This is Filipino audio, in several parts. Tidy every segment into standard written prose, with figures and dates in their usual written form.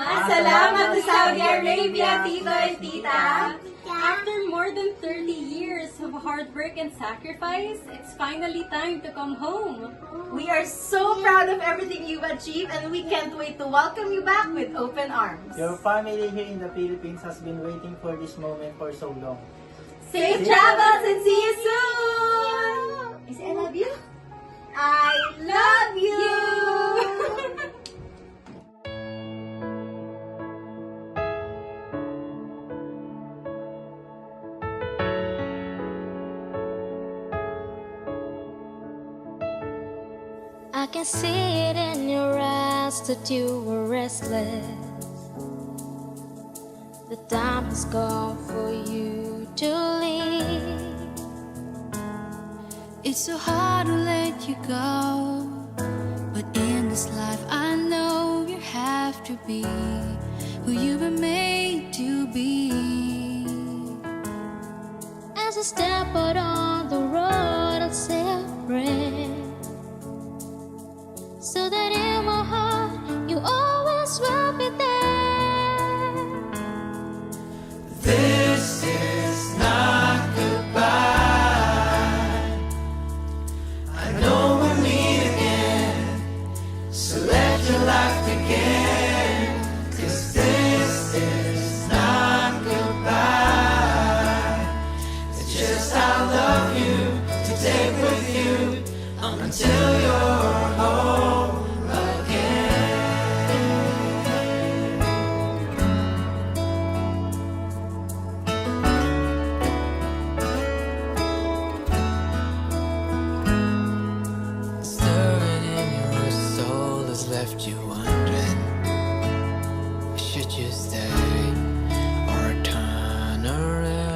Masalamat sa Saudi Arabia, Tito and Tita. After more than 30 years of hard work and sacrifice, it's finally time to come home. We are so proud of everything you've achieved and we can't wait to welcome you back with open arms. Your family here in the Philippines has been waiting for this moment for so long. Safe travels and see you soon! I say I love you. I love you! I can see it in your eyes that you were restless. The time has come for you to leave. It's so hard to let you go, but in this life I know you have to be who you were made to be. As I step out on the road, I'll say a prayer, so that in my heart you always will be there. This is not goodbye. I know we'll meet again, so let your life begin. 'Cause this is not goodbye. It's just I love you to take with you until you're home again. Stirring in your soul has left you wondering, should you stay or turn around?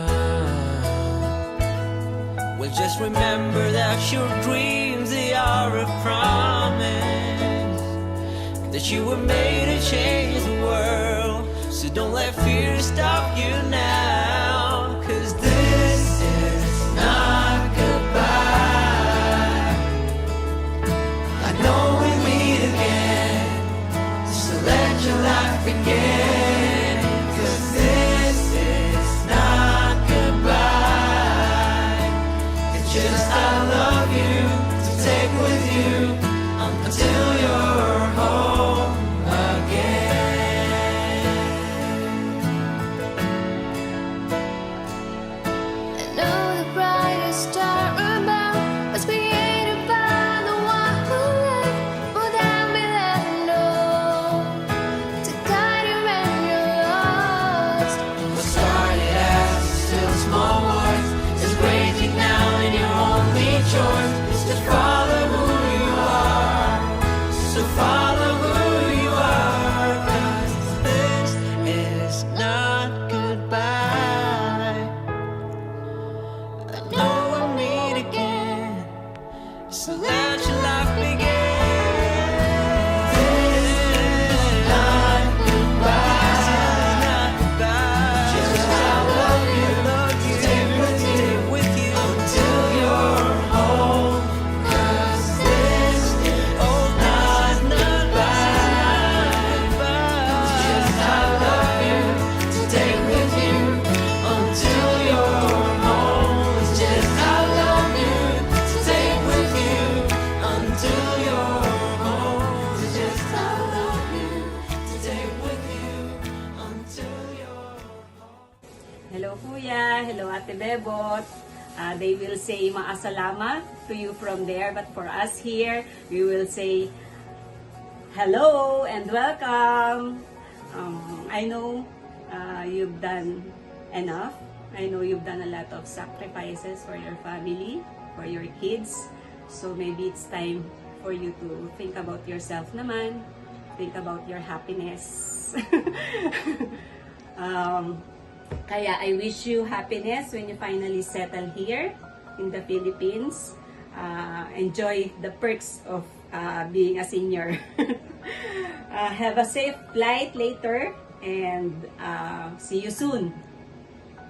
Well, just remember that your dreams, they are a promise, that you were made to change the world. So don't let fear stop you now, 'cause this is not goodbye. I know we'll meet again, so let your life begin. 'Cause this is not goodbye. It's just I love you to take with you until you're home again. I know the brightest star above was created by the one who loved more than we'll ever know, to guide you when you're lost. What started as a still small voice is raging now, and your only choice is to follow who you are. So follow who you are, 'cause this is not goodbye. I know we'll meet again, so let your life begin. This is not goodbye. This is not goodbye. Just I love you, stay with you until you're home. 'Cause this is not goodbye. Just I love you, stay with you until you're home. It's just I love you, stay with you until you're home. It's just I love you, stay with you until you're home. Hello Kuya, hello Ate Bebot. They will say maasalama to you from there, but for us here, we will say hello and welcome. I know you've done enough. I know you've done a lot of sacrifices for your family, for your kids. So maybe it's time for you to think about yourself naman. Think about your happiness. Kaya I wish you happiness when you finally settle here in the Philippines. Enjoy the perks of being a senior. Have a safe flight later and see you soon.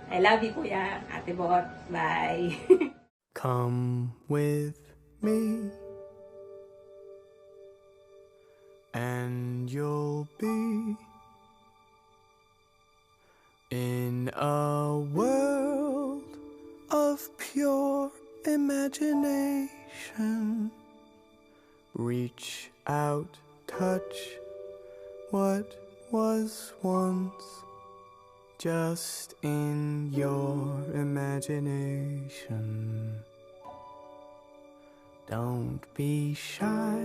I love you, Kuya. Ate Bot. Bye. Come with me, and you'll be In a world of pure imagination, reach out, touch what was once just in your imagination. Don't be shy,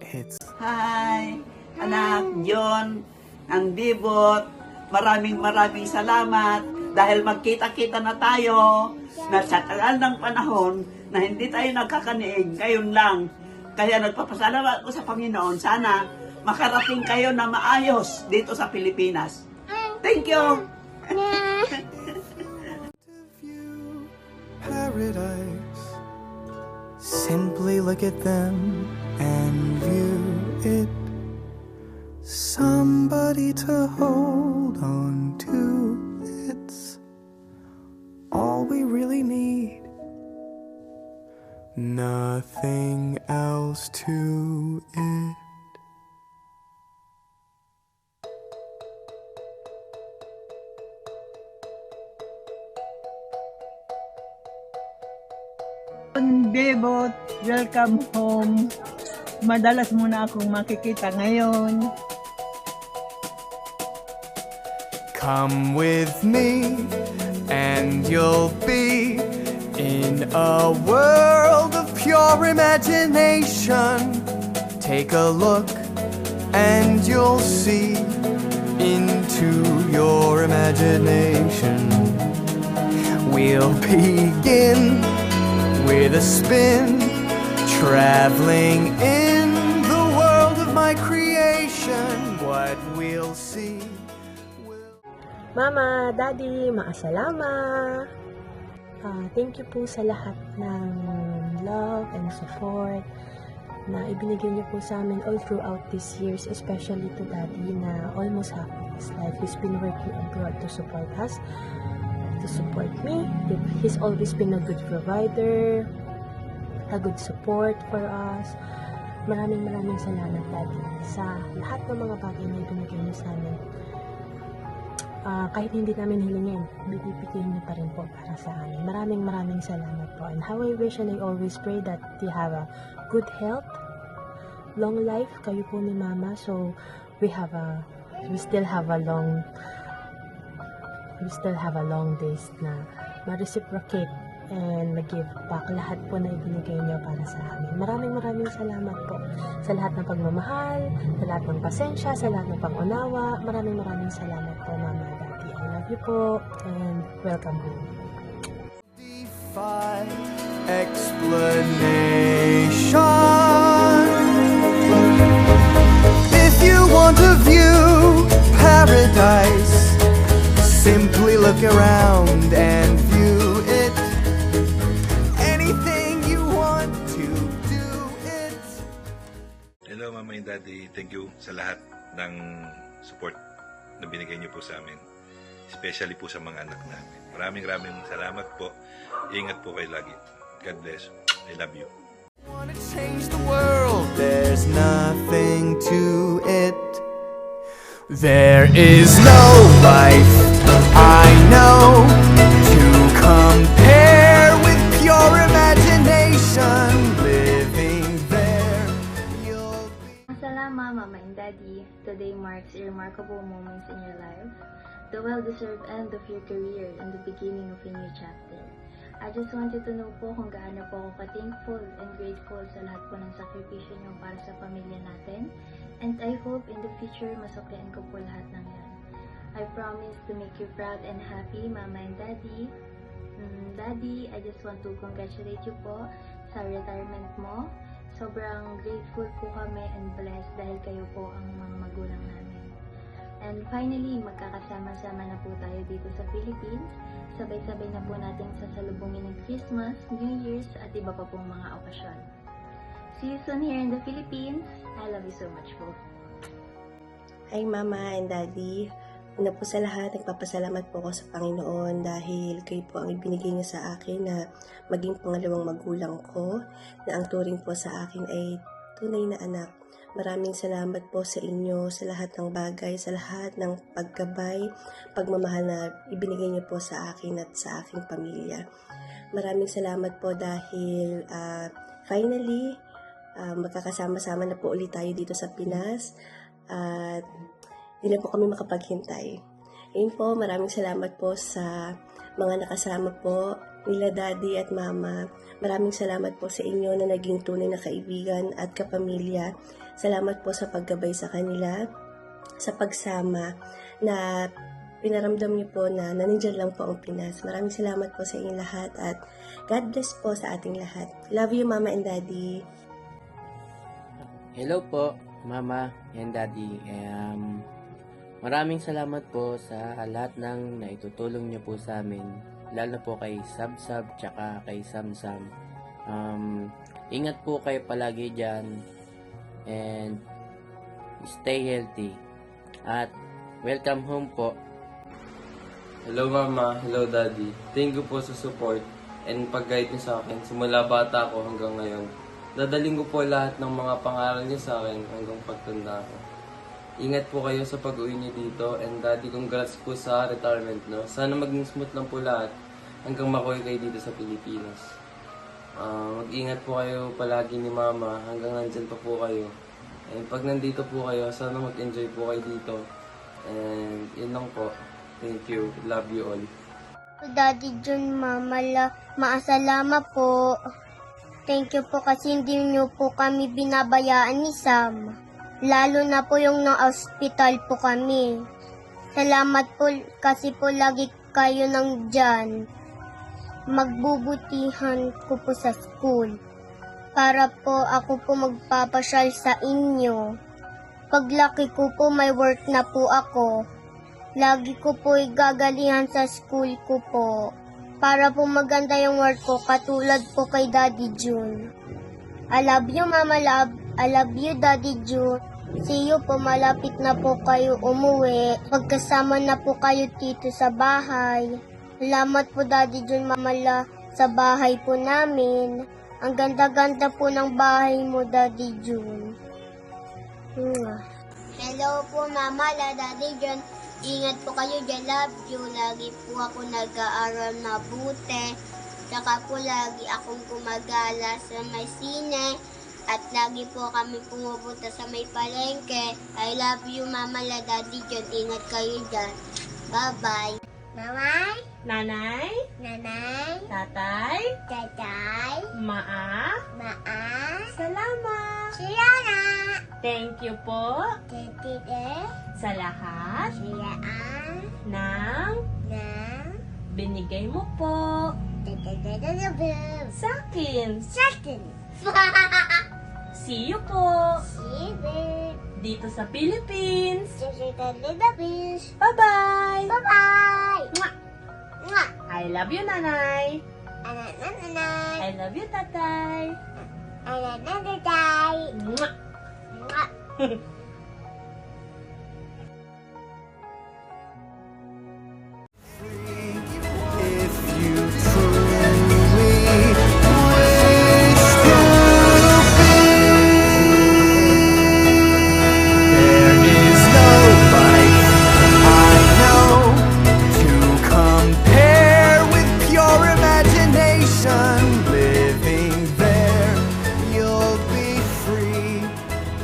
it's Hi, anak, John, ang Dibot. Maraming salamat dahil magkita-kita na tayo na sa tagal ng panahon na hindi tayo nagkakaniig, ngayon lang. Kaya nagpapasalamat ko sa Panginoon, sana makarating kayo na maayos dito sa Pilipinas. Thank you! view paradise. Simply look at them and view it. Somebody to hold on to. It's all we really need. Nothing else to it. Bebot, welcome home. Madalas mo na akong makikita ngayon. Come with me and you'll be in a world of pure imagination. Take a look and you'll see into your imagination. We'll begin with a spin, traveling in the world of my creation. What we'll see will... Mama, Daddy, maasalama. Thank you po sa lahat ng love and support na ibinigay niyo po sa amin all throughout these years, especially to Daddy na almost half of his life he's been working abroad to support us, to support me. He's always been a good provider, a good support for us. Maraming salamat, Daddy, sa lahat ng mga bagay na ibinigay niyo sa amin. Kahit hindi namin hilingin, bibigyan niyo pa rin po para sa amin. Maraming salamat po. And how I wish and I always pray that you have a good health, long life, kayo po ni Mama. So, we still have a long days na ma-reciprocate and mag-give back lahat po na ibinigay niyo para sa amin. Maraming salamat po sa lahat ng pagmamahal, sa lahat ng pasensya, sa lahat ng pang-unawa. Maraming salamat po, Mama, Daddy. I love you po and welcome home. Defy explanation. If you want to view paradise, simply look around and view it. Anything you want to do it. Hello Mama and Daddy, thank you sa lahat ng support na binigay niyo po sa amin. Especially po sa mga anak namin. Maraming salamat po. Ingat po kayo lagi. God bless. I love you. Wanna change the world, there's nothing to it. There is no life I know to compare with pure imagination. Living there, you'll be. Assalamu, Mama and Daddy. Today marks remarkable moments in your life, the well-deserved end of your career and the beginning of a new chapter. I just want you to know po kung gaano po ako ka-thankful and grateful sa lahat po ng sakripisyo niyo para sa pamilya natin. And I hope in the future masuklian ko po lahat ng yan. I promise to make you proud and happy, Mama and Daddy. Daddy, I just want to congratulate you po sa retirement mo. Sobrang grateful po kami and blessed dahil kayo po ang mga magulang namin. And finally, magkakasama-sama na po tayo dito sa Philippines. Sabay-sabay na po natin sasalubungin ng Christmas, New Year's at iba pa pong mga okasyon. See you soon here in the Philippines. I love you so much po. Hi Mama and Daddy. Una po sa lahat, nagpapasalamat po ako sa Panginoon dahil kayo po ang ibinigay niya sa akin na maging pangalawang magulang ko, na ang turing po sa akin ay tunay na anak. Maraming salamat po sa inyo, sa lahat ng bagay, sa lahat ng paggabay, pagmamahal na ibinigay niyo po sa akin at sa aking pamilya. Maraming salamat po dahil finally, magkakasama-sama na po ulit tayo dito sa Pinas at hindi na po kami makapaghintay. Ayun po, maraming salamat po sa mga nakasama po nila Daddy at Mama. Maraming salamat po sa inyo na naging tunay na kaibigan at kapamilya. Salamat po sa paggabay sa kanila, sa pagsama na pinaramdam niyo po na nandiyan lang po ang Pinas. Maraming salamat po sa inyong lahat at God bless po sa ating lahat. Love you, Mama and Daddy. Hello po, Mama and Daddy. Maraming salamat po sa lahat ng naitutulong niyo po sa amin. Lalo po kay Sab-Sab tsaka kay Sam-Sam. Ingat po kayo palagi dyan. And stay healthy. At welcome home po. Hello Mama, hello Daddy. Thank you po sa support and pag-guide niyo sa akin simula bata ako hanggang ngayon. Dadaling ko po lahat ng mga pangaral niyo sa akin hanggang pagtanda ko. Ingat po kayo sa pag-uwi niyo dito and Daddy, congrats po sa retirement, no? Sana maging smooth lang po lahat hanggang makuwi kayo dito sa Pilipinas. Mag-ingat po kayo palagi ni Mama hanggang nandyan pa po kayo. And pag nandito po kayo, sana mag-enjoy po kayo dito. And yun lang po. Thank you. Love you all. Daddy John, Mama maasalama po. Thank you po kasi hindi niyo po kami binabayaan ni Sam. Lalo na po yung na-hospital po kami. Salamat po kasi po lagi kayo nandyan. Magbubutihan ko po sa school para po ako po magpapasyal sa inyo. Paglaki ko po may work na po ako. Lagi ko po igagalihan sa school ko po para po maganda yung work ko katulad po kay Daddy June. I love you, Mama Love. I love you, Daddy June. See you po, malapit na po kayo umuwi. Pagkasama na po kayo dito sa bahay. Salamat po, Daddy June, Mama Love, sa bahay po namin. Ang ganda-ganda po ng bahay mo, Daddy June. Hello po, Mama Love, Daddy June. Ingat po kayo dyan, love you. Lagi po ako nag-aaral na buti. Tsaka po lagi akong gumagala sa may sine. At lagi po kami pumupunta sa may palengke. I love you, Mama La, Daddy John. Ingat kayo dyan. Bye-bye. Mamay? Nanay? Nanay? Tatay? Tatay? Maa? Maa? Salamat! Siyana? Thank you po Titide? sa lahat Siyaan? ng Nang? binigay mo po Titididididid? sa akin. Sakin? See you po Sibit? dito sa Philippines. Titididididid? Bye-bye! Bye-bye! Mwah! Mwah! I love you, Nanay. Nanay? I love you, Tatay. Nanay? Mwah! Mwah! If you truly wish to be, there is no life I know to compare with pure imagination. Living there, you'll be free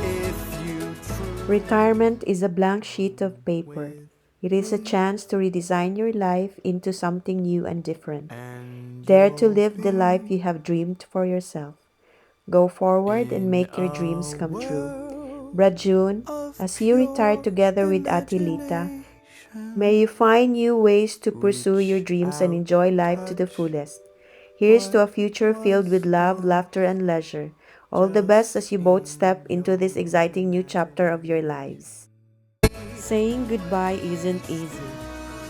if you truly. Retirement is a blank sheet of paper. It is a chance to redesign your life into something new and different. Dare to live the life you have dreamed for yourself. Go forward and make your dreams come true. Brad June, as you retire together with Ate Lita, may you find new ways to pursue your dreams and enjoy life to the fullest. Here's to a future filled with love, laughter, and leisure. All the best as you both step into this exciting new chapter of your lives. Saying goodbye isn't easy,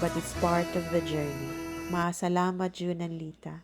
but it's part of the journey. Maasalamat, June and Lita.